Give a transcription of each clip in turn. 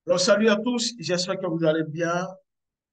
Alors, salut à tous, j'espère que vous allez bien.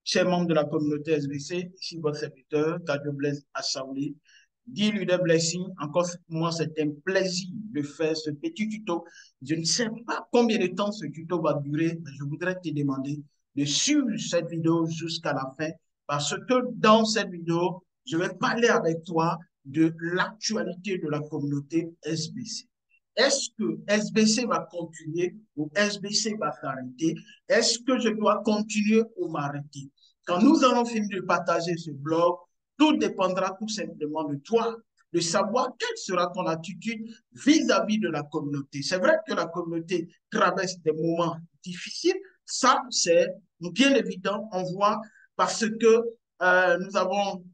Chers membres de la communauté SBC, ici votre serviteur, Kadio Blaise Assaouli. Dear Leader Blessing, encore pour moi, c'est un plaisir de faire ce petit tuto. Je ne sais pas combien de temps ce tuto va durer, mais je voudrais te demander de suivre cette vidéo jusqu'à la fin, parce que dans cette vidéo, je vais parler avec toi de l'actualité de la communauté SBC. Est-ce que SBC va continuer ou SBC va s'arrêter? Est-ce que je dois continuer ou m'arrêter? Quand nous allons finir de partager ce blog, tout dépendra tout simplement de toi, de savoir quelle sera ton attitude vis-à-vis de la communauté. C'est vrai que la communauté traverse des moments difficiles, ça c'est bien évident, on voit, parce que nous avons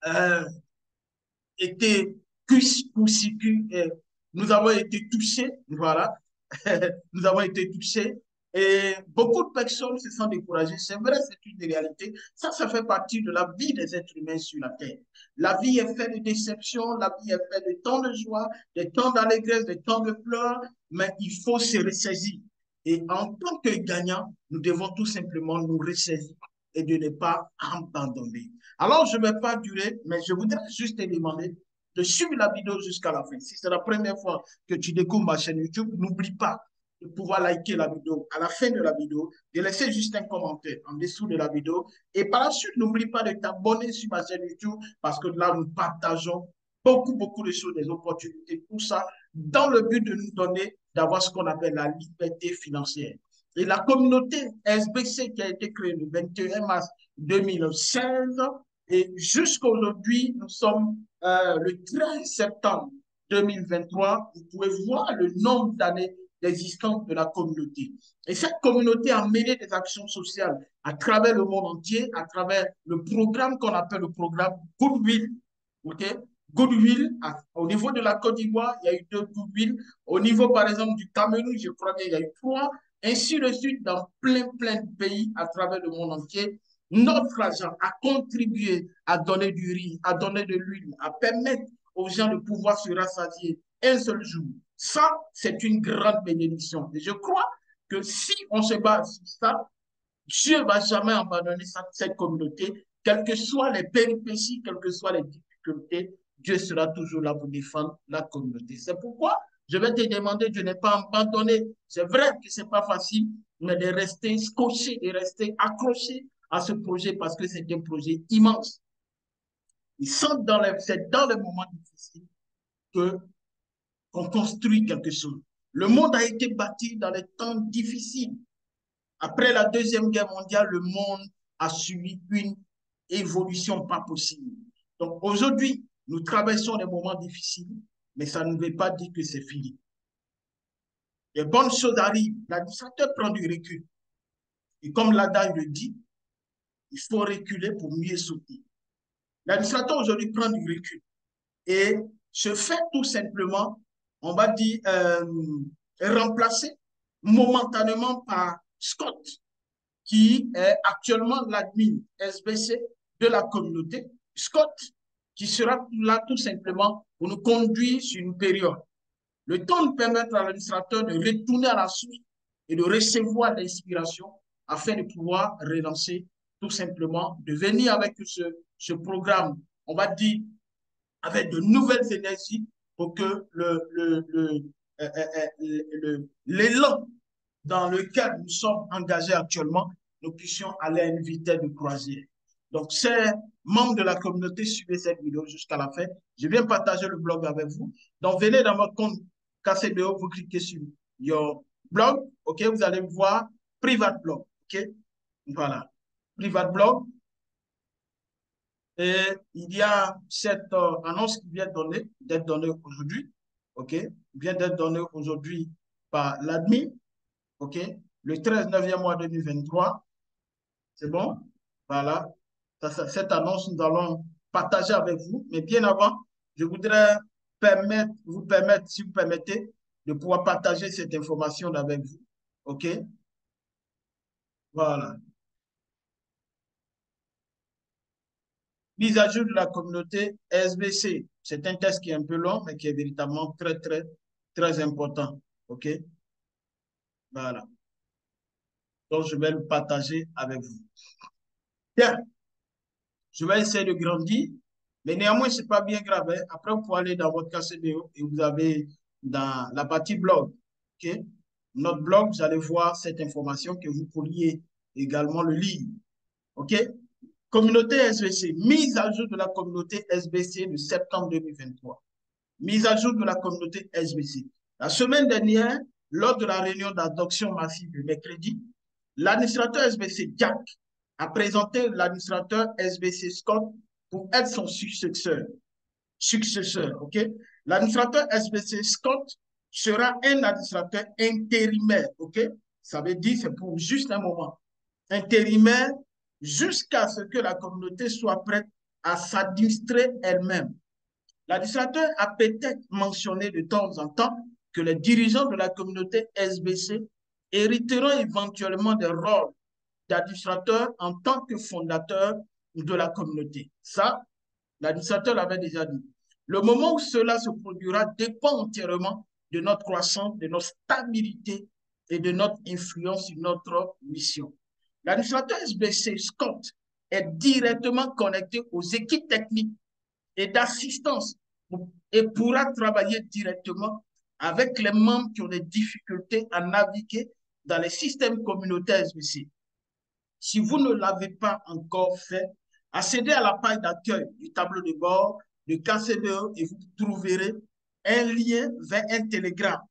euh, été nous avons été touchés, voilà, nous avons été touchés et beaucoup de personnes se sont découragées. C'est vrai, c'est une réalité. Ça fait partie de la vie des êtres humains sur la terre. La vie est faite de déceptions, la vie est faite de temps de joie, de temps d'allégresse, de temps de pleurs, mais il faut se ressaisir. Et en tant que gagnant, nous devons tout simplement nous ressaisir et de ne pas abandonner. Alors, je ne vais pas durer, mais je voudrais juste te demander de suivre la vidéo jusqu'à la fin. Si c'est la première fois que tu découvres ma chaîne YouTube, n'oublie pas de pouvoir liker la vidéo à la fin de la vidéo, de laisser juste un commentaire en dessous de la vidéo. Et par la suite, n'oublie pas de t'abonner sur ma chaîne YouTube parce que là, nous partageons beaucoup de choses, des opportunités, tout ça, dans le but de nous donner, d'avoir ce qu'on appelle la liberté financière. Et la communauté SBC qui a été créée le 21 mars 2016 et jusqu'à aujourd'hui, nous sommes le 13 septembre 2023. Vous pouvez voir le nombre d'années d'existence de la communauté. Et cette communauté a mené des actions sociales à travers le monde entier, à travers le programme qu'on appelle le programme Goodwill. Okay? Goodwill, au niveau de la Côte d'Ivoire, il y a eu 2 Goodwill. Au niveau, par exemple, du Cameroun, je crois qu'il y a eu 3. Ainsi de suite, dans plein de pays à travers le monde entier. Notre argent a contribué à donner du riz, à donner de l'huile, à permettre aux gens de pouvoir se rassasier un seul jour. Ça, c'est une grande bénédiction. Et je crois que si on se base sur ça, Dieu ne va jamais abandonner cette communauté, quelles que soient les péripéties, quelles que soient les difficultés, Dieu sera toujours là pour défendre la communauté. C'est pourquoi je vais te demander de ne pas abandonner. C'est vrai que ce n'est pas facile, mais de rester scotché, de rester accroché à ce projet parce que c'est un projet immense. C'est dans les moments difficiles que qu'on construit quelque chose. Le monde a été bâti dans les temps difficiles. Après la Deuxième Guerre mondiale, le monde a subi une évolution pas possible. Donc aujourd'hui, nous traversons des moments difficiles, mais ça ne veut pas dire que c'est fini. Les bonnes choses arrivent. L'administrateur prend du recul. Et comme l'adage le dit, il faut reculer pour mieux sauter. L'administrateur aujourd'hui prend du recul et se fait tout simplement, on va dire, remplacer momentanément par Scott, qui est actuellement l'admin SBC de la communauté. Scott, qui sera là tout simplement pour nous conduire sur une période. Le temps de permettre à l'administrateur de retourner à la source et de recevoir l'inspiration afin de pouvoir relancer tout simplement, de venir avec ce programme, on va dire, avec de nouvelles énergies pour que l'élan dans lequel nous sommes engagés actuellement, nous puissions aller à une vitesse de croisière. Donc, ces membres de la communauté, suivez cette vidéo jusqu'à la fin. Je viens partager le blog avec vous. Donc, venez dans votre compte KCBO, vous cliquez sur your blog, OK, vous allez voir private blog, OK, voilà, private blog. Et il y a cette annonce qui vient d'être donnée aujourd'hui, OK, vient d'être donnée aujourd'hui par l'admin, OK, le 13 9e mois 2023. C'est bon? Voilà. Cette annonce, nous allons partager avec vous. Mais bien avant, je voudrais vous permettre, si vous permettez, de pouvoir partager cette information avec vous. OK? Voilà. Mise à jour de la communauté SBC. C'est un test qui est un peu long, mais qui est véritablement très important. OK? Voilà. Donc, je vais le partager avec vous. Bien, je vais essayer de grandir, mais néanmoins, ce n'est pas bien grave, hein. Après, vous pouvez aller dans votre KCBO et vous avez dans la partie blog, ok? Notre blog, vous allez voir cette information que vous pourriez également le lire, ok? Communauté SBC, mise à jour de la communauté SBC de septembre 2023. Mise à jour de la communauté SBC. La semaine dernière, lors de la réunion d'adoption massive de mercredi, l'administrateur SBC Jack a présenté l'administrateur SBC Scott pour être son successeur. Ok? L'administrateur SBC Scott sera un administrateur intérimaire. Ok? Ça veut dire c'est pour juste un moment. Intérimaire jusqu'à ce que la communauté soit prête à s'administrer elle-même. L'administrateur a peut-être mentionné de temps en temps que les dirigeants de la communauté SBC hériteront éventuellement des rôles d'administrateur en tant que fondateur de la communauté. Ça, l'administrateur l'avait déjà dit. Le moment où cela se produira dépend entièrement de notre croissance, de notre stabilité et de notre influence sur notre mission. L'administrateur SBC Scott est directement connecté aux équipes techniques et d'assistance et pourra travailler directement avec les membres qui ont des difficultés à naviguer dans les systèmes communautaires SBC. Si vous ne l'avez pas encore fait, accédez à la page d'accueil du tableau de bord de KCBO et vous trouverez un lien vers un télégramme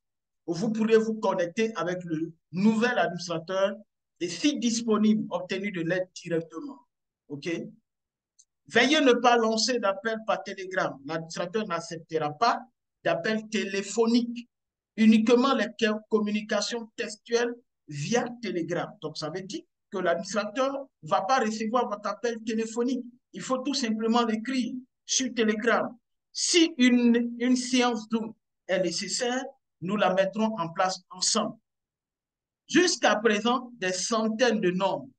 où vous pourrez vous connecter avec le nouvel administrateur et si disponible, obtenir de l'aide directement. OK? Veuillez ne pas lancer d'appel par télégramme. L'administrateur n'acceptera pas d'appel téléphonique, uniquement les communications textuelles via télégramme. Donc, ça veut dire que l'administrateur ne va pas recevoir votre appel téléphonique. Il faut tout simplement l'écrire sur télégramme. Si une séance Zoom est nécessaire, nous la mettrons en place ensemble. Jusqu'à présent, des centaines de noms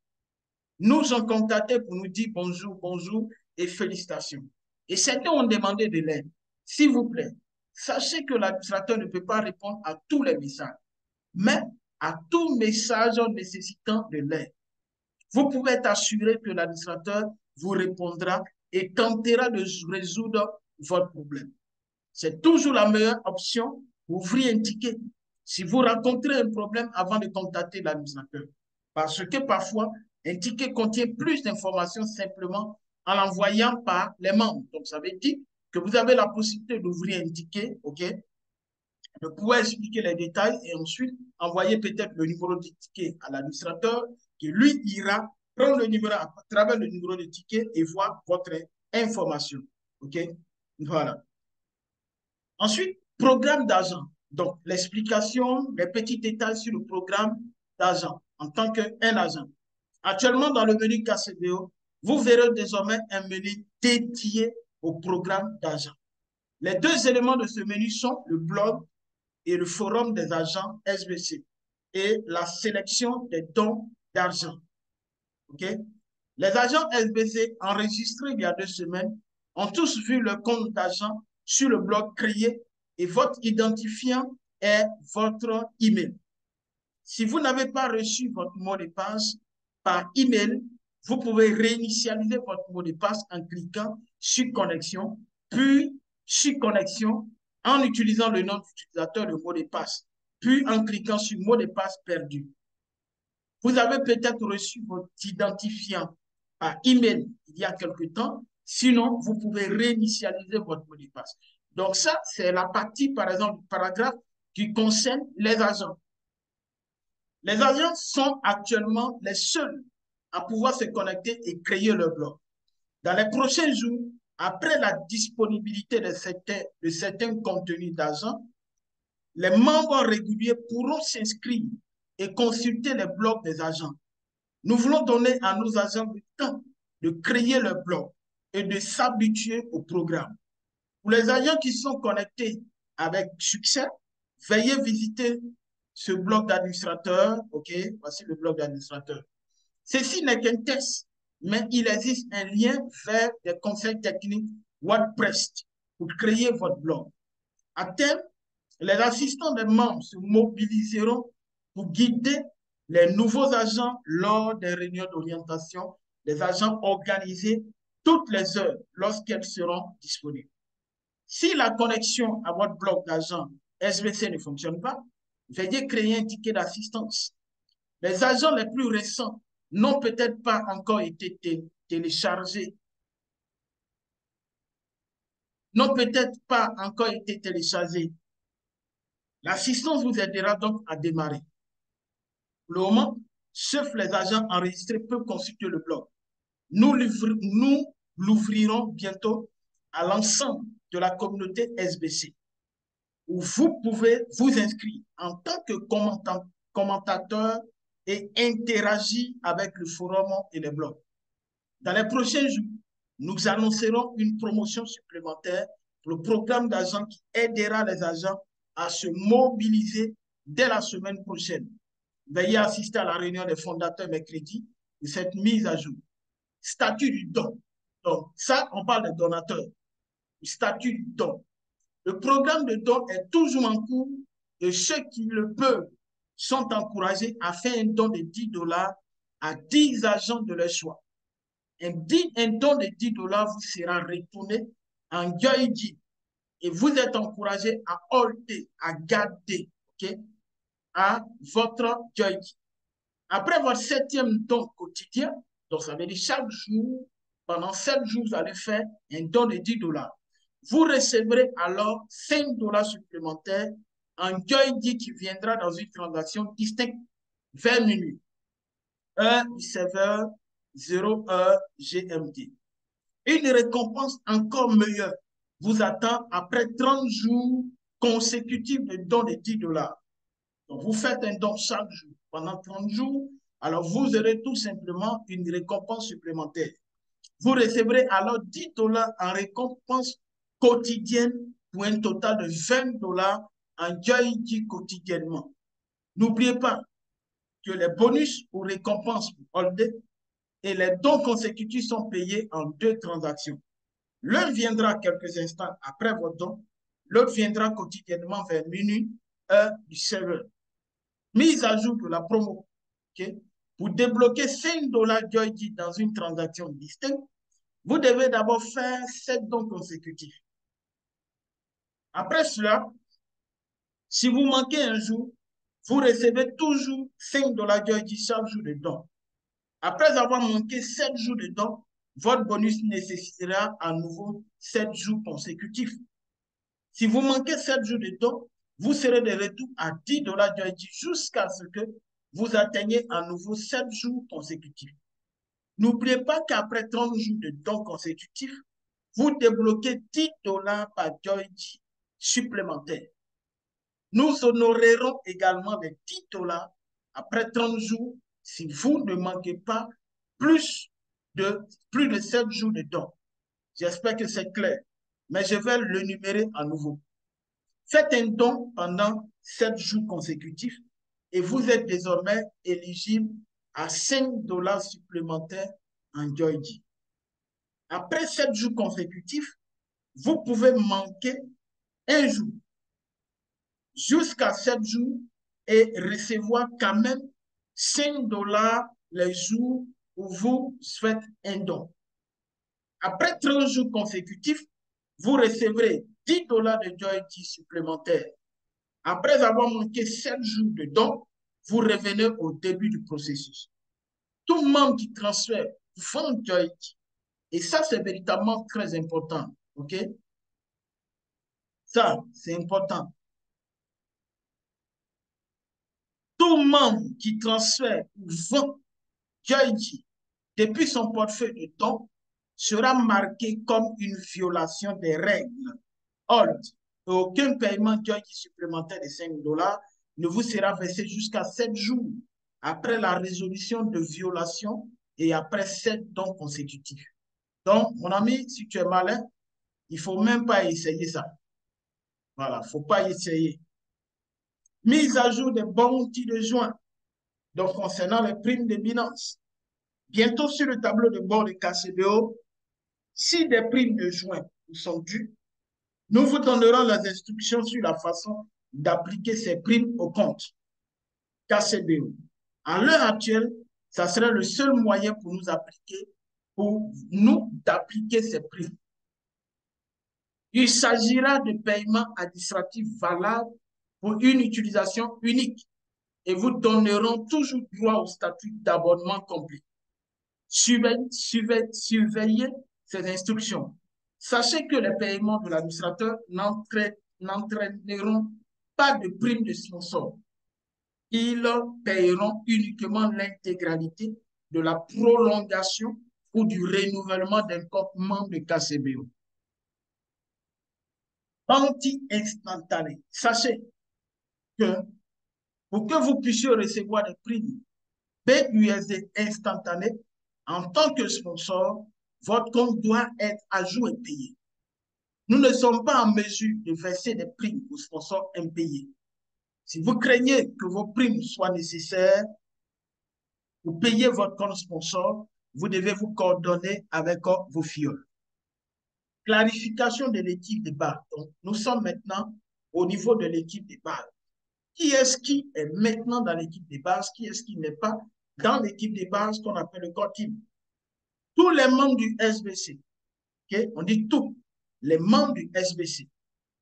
nous ont contactés pour nous dire bonjour, bonjour et félicitations. Et certains ont demandé de l'aide. S'il vous plaît, sachez que l'administrateur ne peut pas répondre à tous les messages, mais à tout message nécessitant de l'aide. Vous pouvez être assuré que l'administrateur vous répondra et tentera de résoudre votre problème. C'est toujours la meilleure option pour ouvrir un ticket si vous rencontrez un problème avant de contacter l'administrateur. Parce que parfois, un ticket contient plus d'informations simplement en l'envoyant par les membres. Donc, ça veut dire que vous avez la possibilité d'ouvrir un ticket, OK, de pouvoir expliquer les détails et ensuite envoyer peut-être le numéro du ticket à l'administrateur qui, lui, ira prendre le numéro à travers le numéro de ticket et voir votre information. OK? Voilà. Ensuite, programme d'agent. Donc, l'explication, les petits détails sur le programme d'agent en tant qu'un agent. Actuellement, dans le menu KCBO, vous verrez désormais un menu dédié au programme d'agent. Les deux éléments de ce menu sont le blog et le forum des agents SBC et la sélection des dons d'argent. Okay? Les agents SBC enregistrés il y a 2 semaines ont tous vu le compte d'agent sur le blog créé et votre identifiant est votre email. Si vous n'avez pas reçu votre mot de passe par email, vous pouvez réinitialiser votre mot de passe en cliquant sur connexion, puis sur connexion en utilisant le nom d'utilisateur, le mot de passe, puis en cliquant sur mot de passe perdu. Vous avez peut-être reçu votre identifiant par email il y a quelque temps. Sinon, vous pouvez réinitialiser votre mot de passe. Donc ça, c'est la partie, par exemple, du paragraphe qui concerne les agents. Les agents sont actuellement les seuls à pouvoir se connecter et créer leur blog. Dans les prochains jours, après la disponibilité de certains contenus d'agents, les membres réguliers pourront s'inscrire et consulter les blogs des agents. Nous voulons donner à nos agents le temps de créer leur blog et de s'habituer au programme. Pour les agents qui sont connectés avec succès, veuillez visiter ce blog d'administrateur. OK, voici le blog d'administrateur. Ceci n'est qu'un test, mais il existe un lien vers des conseils techniques WordPress pour créer votre blog. À terme, les assistants des membres se mobiliseront pour guider Les nouveaux agents, lors des réunions d'orientation, les agents organisés toutes les heures lorsqu'elles seront disponibles. Si la connexion à votre bloc d'agents SBC ne fonctionne pas, veuillez créer un ticket d'assistance. Les agents les plus récents n'ont peut-être pas encore été téléchargés, n'ont peut-être pas encore été téléchargés. L'assistance vous aidera donc à démarrer. Pour le moment, seuls les agents enregistrés peuvent consulter le blog. Nous l'ouvrirons bientôt à l'ensemble de la communauté SBC, où vous pouvez vous inscrire en tant que commentateur et interagir avec le forum et les blogs. Dans les prochains jours, nous annoncerons une promotion supplémentaire pour le programme d'agents qui aidera les agents à se mobiliser dès la semaine prochaine. Veuillez assister à la réunion des fondateurs mercredi de cette mise à jour. Statut du don. Donc, ça, on parle de donateurs. Statut du don. Le programme de don est toujours en cours et ceux qui le peuvent sont encouragés à faire un don de $10 à 10 agents de leur choix. Un don de $10 vous sera retourné en Yoidi et vous êtes encouragé à holder, à garder, okay, à votre Yoidi. Après votre 7e don quotidien, donc ça veut dire chaque jour, pendant 7 jours, vous allez faire un don de $10. Vous recevrez alors $5 supplémentaires en Yoidi qui viendra dans une transaction distincte vers minuit. Heure du serveur 0h GMT. Une récompense encore meilleure vous attend après 30 jours consécutifs de dons de $10. Donc, vous faites un don chaque jour pendant 30 jours, alors vous aurez tout simplement une récompense supplémentaire. Vous recevrez alors $10 en récompense quotidienne pour un total de $20 en Yoidi quotidiennement. N'oubliez pas que les bonus ou récompenses pour Holdé et les dons consécutifs sont payés en 2 transactions. L'un viendra quelques instants après votre don, l'autre viendra quotidiennement vers minuit, heure du serveur. Mise à jour de la promo. Okay? Pour débloquer $5 Yoidi dans une transaction distincte, vous devez d'abord faire 7 dons consécutifs. Après cela, si vous manquez un jour, vous recevez toujours $5 Yoidi chaque jour de don. Après avoir manqué 7 jours de don, votre bonus nécessitera à nouveau 7 jours consécutifs. Si vous manquez 7 jours de don, vous serez de retour à $10 Yoidi jusqu'à ce que vous atteigniez à nouveau 7 jours consécutifs. N'oubliez pas qu'après 30 jours de dons consécutifs, vous débloquez $10 par Yoidi supplémentaire. Nous honorerons également les $10 après 30 jours si vous ne manquez pas plus de 7 jours de dons. J'espère que c'est clair, mais je vais le numérer à nouveau. Faites un don pendant 7 jours consécutifs et vous êtes désormais éligible à $5 supplémentaires en Yoidi. Après 7 jours consécutifs, vous pouvez manquer un jour jusqu'à 7 jours et recevoir quand même $5 les jours où vous faites un don. Après 30 jours consécutifs, vous recevrez $10 de Yoidi supplémentaires. Après avoir manqué 7 jours de don, vous revenez au début du processus. Tout membre qui transfère vend Yoidi. Et ça, c'est véritablement très important. OK? Ça, c'est important. Tout membre qui transfère ou vend Yoidi depuis son portefeuille de dons sera marqué comme une violation des règles. Hold. Aucun paiement Yoidi supplémentaire de $5 ne vous sera versé jusqu'à 7 jours après la résolution de violation et après 7 dons consécutifs. Donc, mon ami, si tu es malin, il ne faut même pas essayer ça. Voilà, il ne faut pas essayer. Mise à jour des bons outils de juin. Donc, concernant les primes de Binance. Bientôt sur le tableau de bord de KCBO, si des primes de juin vous sont dues, nous vous donnerons les instructions sur la façon d'appliquer ces primes au compte KCBO. À l'heure actuelle, ça serait le seul moyen pour nous d'appliquer ces prix. Il s'agira de paiements administratifs valables pour une utilisation unique et vous donneront toujours droit au statut d'abonnement complet. Surveillez ces instructions. Sachez que les paiements de l'administrateur n'entraîneront pas de prime de sponsor. Ils paieront uniquement l'intégralité de la prolongation ou du renouvellement d'un compte membre de KCBO. Bounty instantané. Sachez que pour que vous puissiez recevoir des primes BUSD instantanées, en tant que sponsor, votre compte doit être à jour et payé. Nous ne sommes pas en mesure de verser des primes aux sponsors impayés. Si vous craignez que vos primes soient nécessaires pour payer votre compte sponsor, vous devez vous coordonner avec vos fioles. Clarification de l'équipe de base. Donc, nous sommes maintenant au niveau de l'équipe de base. Qui est-ce qui est maintenant dans l'équipe de base? Qui est-ce qui n'est pas dans l'équipe de base qu'on appelle le core team? Tous les membres du SBC, okay? On dit tous les membres du SBC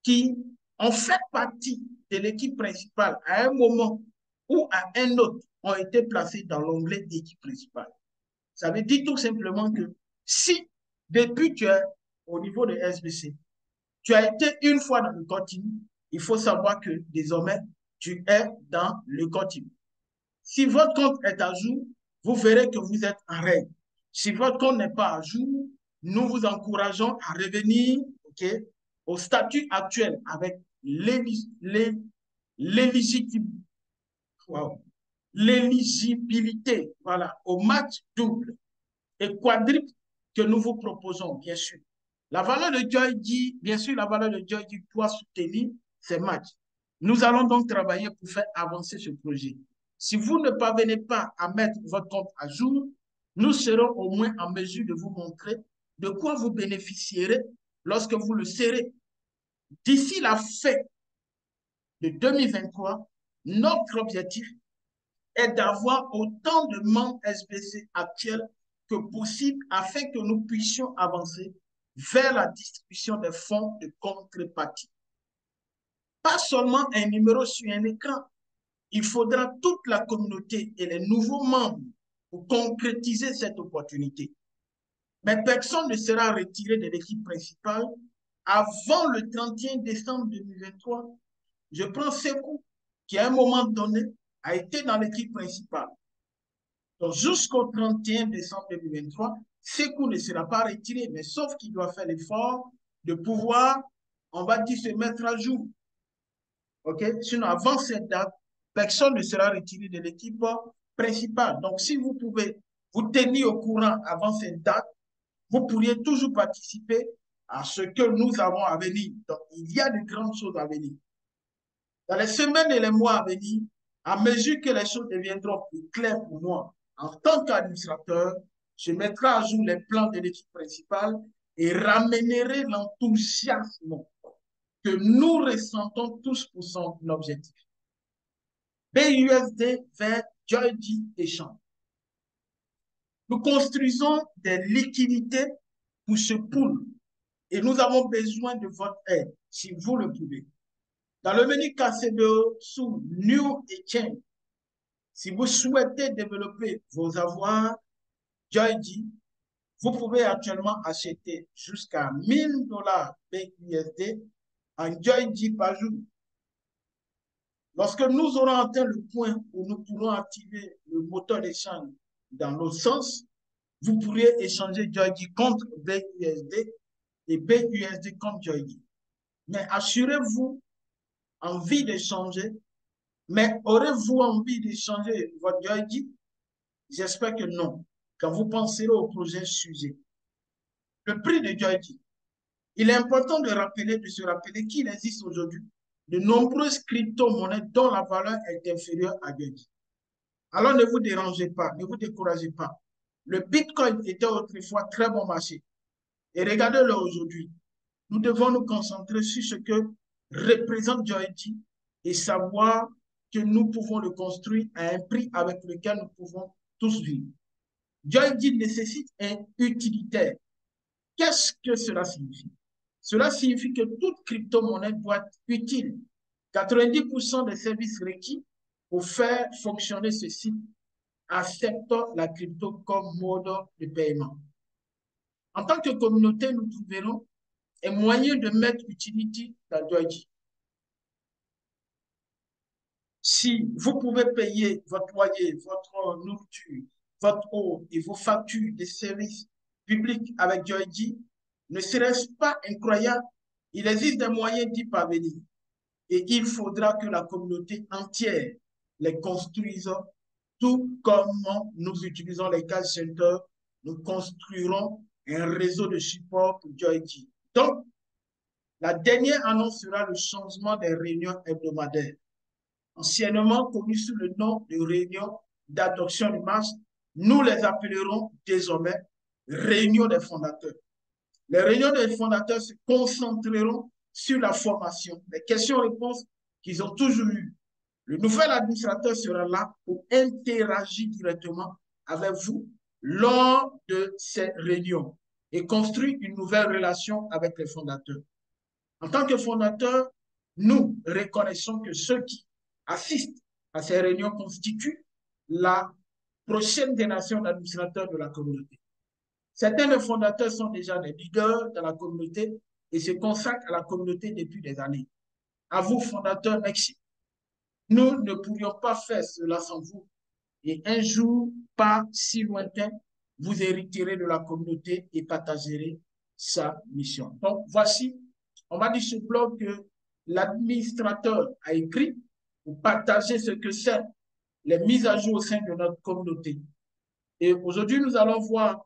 qui ont fait partie de l'équipe principale à un moment ou à un autre ont été placés dans l'onglet d'équipe principale. Ça veut dire tout simplement que si depuis tu es au niveau de SBC, tu as été une fois dans le core team, il faut savoir que désormais, tu es dans le core team. Si votre compte est à jour, vous verrez que vous êtes en règle. Si votre compte n'est pas à jour, nous vous encourageons à revenir au statut actuel avec l'éligibilité au match double et quadruple que nous vous proposons, bien sûr. La valeur de Joy-D, bien sûr, la valeur de Joy-D doit soutenir ces matchs. Nous allons donc travailler pour faire avancer ce projet. Si vous ne parvenez pas à mettre votre compte à jour, nous serons au moins en mesure de vous montrer de quoi vous bénéficierez lorsque vous le serez. D'ici la fin de 2023, notre objectif est d'avoir autant de membres SBC actuels que possible afin que nous puissions avancer vers la distribution des fonds de contrepartie. Pas seulement un numéro sur un écran, il faudra toute la communauté et les nouveaux membres pour concrétiser cette opportunité. Mais personne ne sera retiré de l'équipe principale avant le 31 décembre 2023. Je prends Sekou, qui à un moment donné a été dans l'équipe principale. Donc jusqu'au 31 décembre 2023, Sekou ne sera pas retiré, mais sauf qu'il doit faire l'effort de pouvoir, on va dire, se mettre à jour. OK? Sinon, avant cette date, personne ne sera retiré de l'équipe principale. Donc, si vous pouvez vous tenir au courant avant cette date, vous pourriez toujours participer à ce que nous avons à venir. Donc, il y a de grandes choses à venir. Dans les semaines et les mois à venir, à mesure que les choses deviendront plus claires pour moi, en tant qu'administrateur, je mettrai à jour les plans de l'équipe principale et ramènerai l'enthousiasme que nous ressentons tous pour son objectif. BUSD vers Joy-D échange. Nous construisons des liquidités pour ce pool et nous avons besoin de votre aide, si vous le pouvez. Dans le menu KCBO sous New Exchange, si vous souhaitez développer vos avoirs Joy-D, vous pouvez actuellement acheter jusqu'à 1000 $ BUSD en Joy-D par jour. Lorsque nous aurons atteint le point où nous pourrons activer le moteur d'échange dans l'autre sens, vous pourriez échanger Joy-D contre BUSD et BUSD contre Joy-D. Mais assurez-vous envie d'échanger, mais aurez-vous envie d'échanger votre Joy-D? J'espère que non, quand vous penserez au projet sujet. Le prix de Joy-D. Il est important de se rappeler qu'il existe aujourd'hui de nombreuses crypto-monnaies dont la valeur est inférieure à Joy-D. Alors ne vous dérangez pas, ne vous découragez pas. Le Bitcoin était autrefois très bon marché. Et regardez-le aujourd'hui. Nous devons nous concentrer sur ce que représente Joy-D et savoir que nous pouvons le construire à un prix avec lequel nous pouvons tous vivre. Joydeal nécessite un utilitaire. Qu'est-ce que cela signifie? Cela signifie que toute crypto-monnaie doit être utile. 90% des services requis pour faire fonctionner ce site acceptent la crypto comme mode de paiement. En tant que communauté, nous trouverons un moyen de mettre utility dans Joydeal. Si vous pouvez payer votre loyer, votre nourriture, votre eau et vos factures de services publics avec Joydeal, ne serait-ce pas incroyable? Il existe des moyens d'y parvenir et il faudra que la communauté entière les construise, tout comme nous utilisons les call centers, nous construirons un réseau de support pour Joydeal. Donc, la dernière annonce sera le changement des réunions hebdomadaires. Anciennement connues sous le nom de réunions d'adoption de masse, nous les appellerons désormais réunions des fondateurs. Les réunions des fondateurs se concentreront sur la formation, les questions-réponses qu'ils ont toujours eues. Le nouvel administrateur sera là pour interagir directement avec vous lors de ces réunions et construire une nouvelle relation avec les fondateurs. En tant que fondateur, nous reconnaissons que ceux qui assistent à ces réunions constituent la prochaine génération d'administrateurs de la communauté. Certains des fondateurs sont déjà des leaders de la communauté et se consacrent à la communauté depuis des années. À vous, fondateurs, merci. Nous ne pourrions pas faire cela sans vous. Et un jour, pas si lointain, vous hériterez de la communauté et partagerez sa mission. Donc, voici, on va dire ce blog que l'administrateur a écrit pour partager ce que c'est les mises à jour au sein de notre communauté. Et aujourd'hui, nous allons voir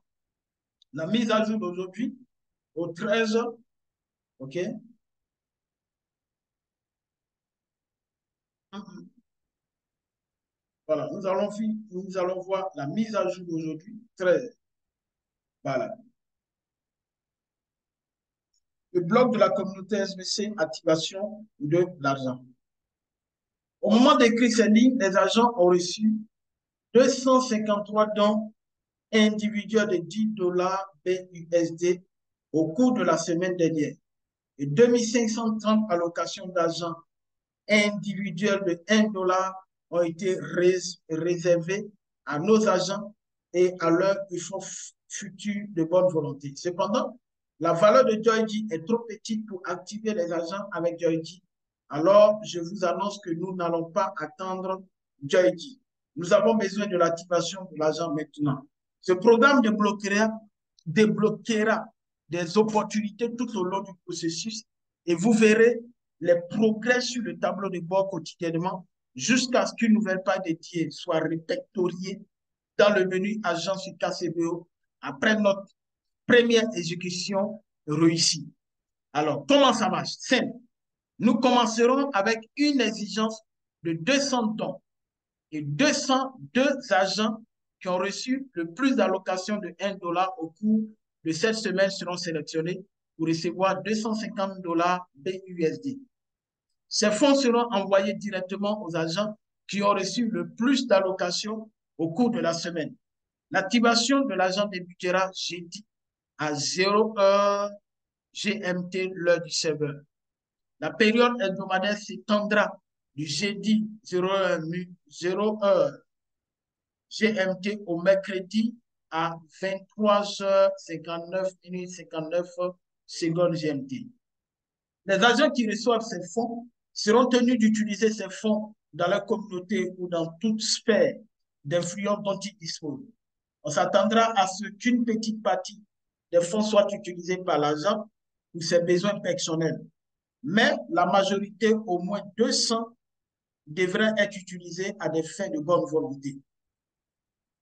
la mise à jour d'aujourd'hui au 13, OK? Voilà, nous allons voir la mise à jour d'aujourd'hui, 13. Voilà. Le bloc de la communauté SBC, activation de l'argent. Au moment d'écrire ces lignes, les agents ont reçu 253 dons individuels de 10 dollars BUSD au cours de la semaine dernière et 2530 allocations d'argent individuelles de 1 dollar ont été réservées à nos agents et à leurs efforts futurs de bonne volonté. Cependant, la valeur de Joydeal est trop petite pour activer les agents avec Joydeal. Alors, je vous annonce que nous n'allons pas attendre Joydeal. Nous avons besoin de l'activation de l'agent maintenant. Ce programme débloquera des opportunités tout au long du processus et vous verrez les progrès sur le tableau de bord quotidiennement jusqu'à ce qu'une nouvelle page dédiée soit répertoriée dans le menu agent sur KCBO après notre première exécution réussie. Alors, comment ça marche? Simple. Nous commencerons avec une exigence de 200 dons et 202 agents qui ont reçu le plus d'allocations de 1 dollar au cours de cette semaine seront sélectionnés pour recevoir 250 dollars BUSD. Ces fonds seront envoyés directement aux agents qui ont reçu le plus d'allocations au cours de la semaine. L'activation de l'agent débutera jeudi à 0h GMT, l'heure du serveur. La période hebdomadaire s'étendra du jeudi 0h GMT au mercredi à 23h59 minutes 59 secondes GMT. Les agents qui reçoivent ces fonds seront tenus d'utiliser ces fonds dans leur communauté ou dans toute sphère d'influence dont ils disposent. On s'attendra à ce qu'une petite partie des fonds soit utilisée par l'agent pour ses besoins personnels. Mais la majorité, au moins 200, devraient être utilisés à des fins de bonne volonté.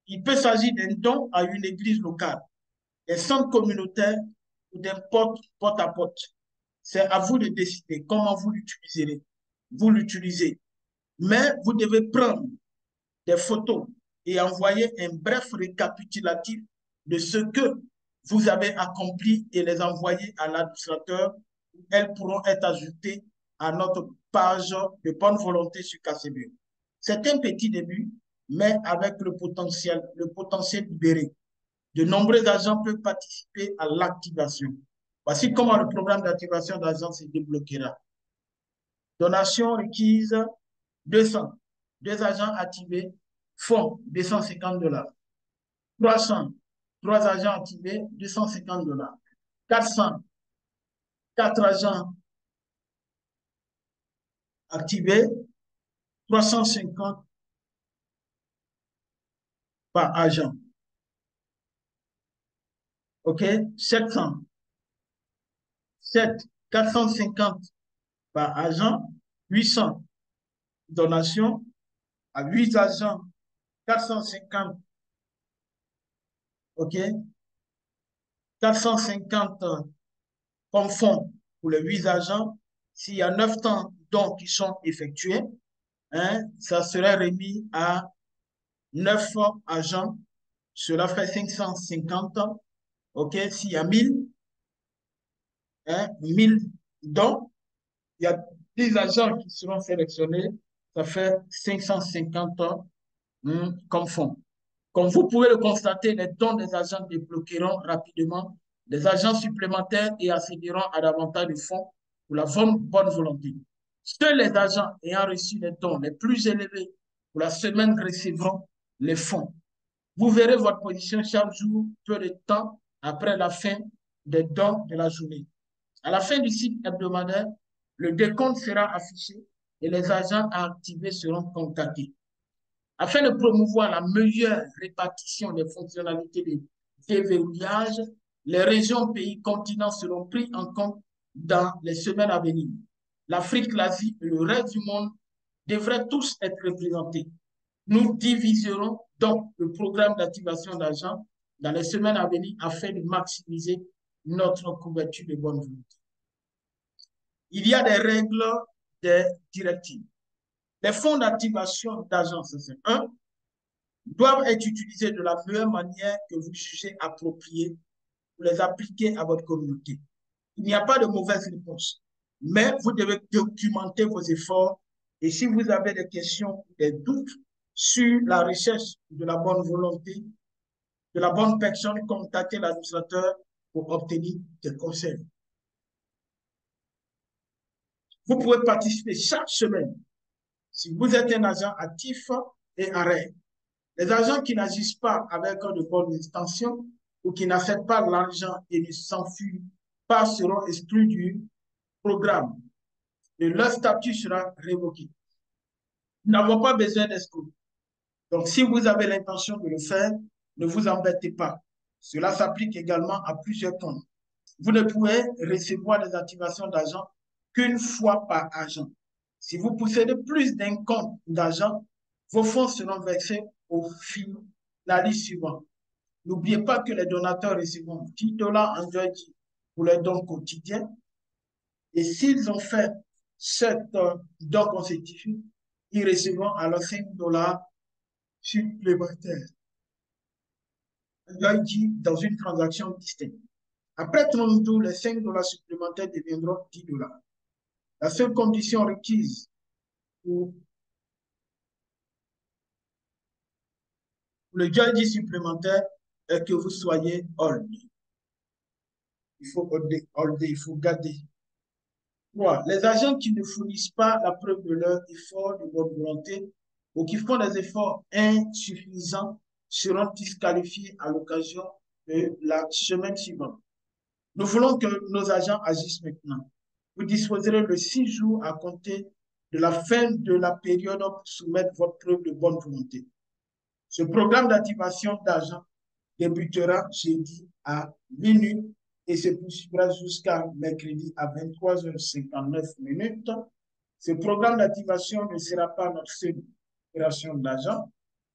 Il peut s'agir d'un don à une église locale, des centres communautaires ou d'un porte-à-porte. C'est à vous de décider comment vous l'utiliserez. Vous l'utilisez. Mais vous devez prendre des photos et envoyer un bref récapitulatif de ce que vous avez accompli et les envoyer à l'administrateur. Elles pourront être ajoutées à notre page de bonne volonté sur KCBO. C'est un petit début, mais avec le potentiel libéré. De nombreux agents peuvent participer à l'activation. Voici comment le programme d'activation d'agents se débloquera. Donation requise 200. Deux agents activés, fonds 250 $. 300. Trois agents activés, 250 $. 400. Quatre agents activés, 350 par agent. OK? 700. 7. 450 par agent. 800. Donation à 8 agents. 450. OK? 450 comme fonds pour les 8 agents. S'il y a 9 temps dons qui sont effectués, hein, ça serait remis à 9 agents. Cela fait 550. OK? S'il y a 1000, hein, 1000 dons, il y a 10 agents qui seront sélectionnés. Ça fait 550 comme fonds. Comme vous pouvez le constater, les dons des agents débloqueront rapidement des agents supplémentaires et accéderont à davantage de fonds pour la bonne volonté. Seuls les agents ayant reçu les dons les plus élevés pour la semaine recevront les fonds. Vous verrez votre position chaque jour, peu de temps après la fin des dons de la journée. À la fin du cycle hebdomadaire, le décompte sera affiché et les agents à activer seront contactés. Afin de promouvoir la meilleure répartition des fonctionnalités de déverrouillage, les régions, pays, continents seront pris en compte dans les semaines à venir. L'Afrique, l'Asie et le reste du monde devraient tous être représentés. Nous diviserons donc le programme d'activation d'agents dans les semaines à venir afin de maximiser notre couverture de bonne volonté. Il y a des règles, des directives. Les fonds d'activation d'agents, c'est un, doivent être utilisés de la meilleure manière que vous jugez appropriée pour les appliquer à votre communauté. Il n'y a pas de mauvaise réponse, mais vous devez documenter vos efforts et si vous avez des questions, des doutes sur la recherche de la bonne volonté, de la bonne personne, contactez l'administrateur pour obtenir des conseils. Vous pouvez participer chaque semaine si vous êtes un agent actif et en règle. Les agents qui n'agissent pas avec de bonnes intentions ou qui n'acceptent pas l'argent et ne s'enfuient pas seront exclus du programme et leur statut sera révoqué. Nous n'avons pas besoin d'escrocs. Donc, si vous avez l'intention de le faire, ne vous embêtez pas. Cela s'applique également à plusieurs comptes. Vous ne pouvez recevoir des activations d'agents qu'une fois par agent. Si vous possédez plus d'un compte d'agent, vos fonds seront versés au finaliste suivant. N'oubliez pas que les donateurs recevront 10 $ en Georgie pour les dons quotidiens. Et s'ils ont fait 7 dons consécutifs, ils recevront alors 5 $ supplémentaires en Georgie dans une transaction distincte. Après 30 jours, les 5 $ supplémentaires deviendront 10 $. La seule condition requise pour le Georgie supplémentaire est que vous soyez hold. Il faut holder, il faut garder. 3. Les agents qui ne fournissent pas la preuve de leur effort de bonne volonté ou qui font des efforts insuffisants seront disqualifiés à l'occasion de la semaine suivante. Nous voulons que nos agents agissent maintenant. Vous disposerez de 6 jours à compter de la fin de la période pour soumettre votre preuve de bonne volonté. Ce programme d'activation d'agents débutera jeudi à minuit et se poursuivra jusqu'à mercredi à 23h59. Ce programme d'activation ne sera pas notre seule opération d'agents.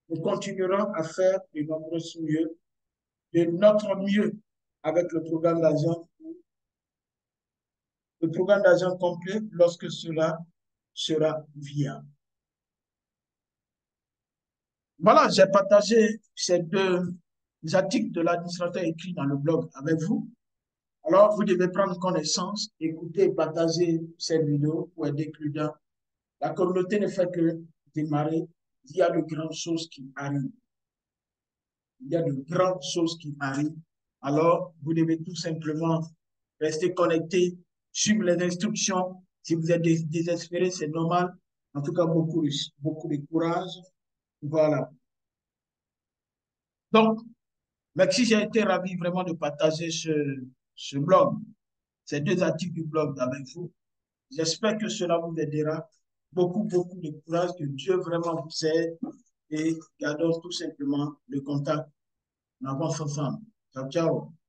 Nous continuerons à faire de notre mieux avec le programme d'agent complet lorsque cela sera viable. Voilà, j'ai partagé ces deux articles de l'administrateur écrits dans le blog avec vous. Alors, vous devez prendre connaissance, écouter et partager cette vidéo pour être includant. La communauté ne fait que démarrer il y a de grandes choses qui arrivent. Il y a de grandes choses qui arrivent. Alors, vous devez tout simplement rester connecté, suivre les instructions. Si vous êtes désespéré, c'est normal. En tout cas, beaucoup de courage. Voilà. Donc, merci, j'ai été ravi vraiment de partager ce blog, ces deux articles du blog avec vous. J'espère que cela vous aidera. Beaucoup de courage, que Dieu vraiment vous aide et gardons tout simplement le contact. On avance ensemble. Ciao, ciao.